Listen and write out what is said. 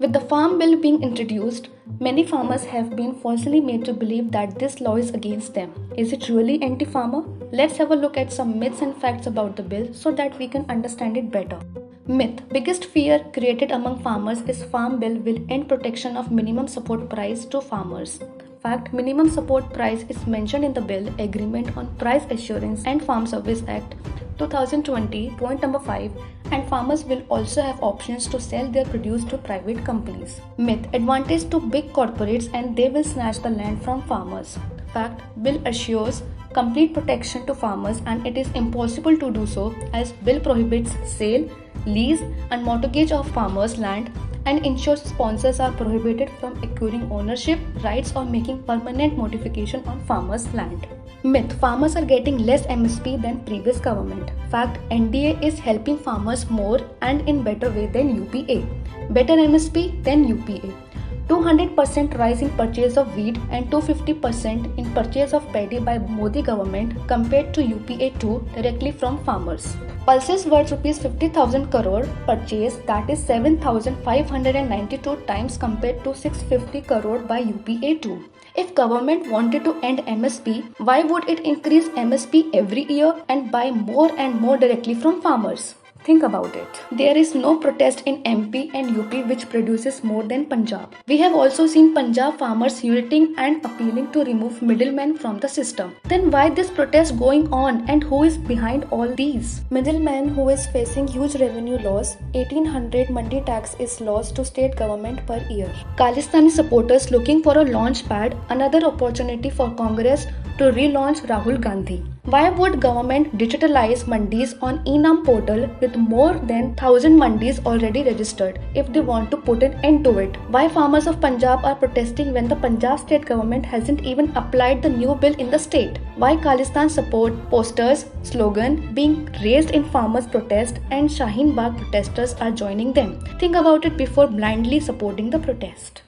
With the Farm Bill being introduced, many farmers have been falsely made to believe that this law is against them. Is it really anti-farmer? Let's have a look at some myths and facts about the bill so that we can understand it better. Myth: biggest fear created among farmers is Farm Bill will end protection of minimum support price to farmers. Fact: minimum support price is mentioned in the bill Agreement on Price Assurance and Farm Service Act 2020, point number 5, and farmers will also have options to sell their produce to private companies. Myth: advantage to big corporates and they will snatch the land from farmers. Fact: bill assures complete protection to farmers and it is impossible to do so as bill prohibits sale, lease and mortgage of farmers' land and ensures sponsors are prohibited from acquiring ownership rights or making permanent modification on farmers' land. Myth: farmers are getting less MSP than previous government. Fact: NDA is helping farmers more and in better way than UPA. Better MSP than UPA. 200% rise in purchase of wheat and 250% in purchase of paddy by Modi government compared to UPA 2 directly from farmers. Pulses worth rupees 50,000 crore purchase, that is 7,592 times compared to 650 crore by UPA 2. If government wanted to end MSP, why would it increase MSP every year and buy more and more directly from farmers? Think about it. There is no protest in MP and UP which produces more than Punjab. We have also seen Punjab farmers uniting and appealing to remove middlemen from the system. Then why this protest going on and who is behind all these? Middleman who is facing huge revenue loss. 1800 mandi tax is lost to state government per year. Khalistani supporters looking for a launch pad, another opportunity for Congress to relaunch Rahul Gandhi. Why would government digitalize mandis on Enam portal with more than 1000 mandis already registered if they want to put an end to it? Why farmers of Punjab are protesting when the Punjab state government hasn't even applied the new bill in the state? Why Khalistan support posters, slogan being raised in farmers protest and Shaheen Bagh protesters are joining them? Think about it before blindly supporting the protest.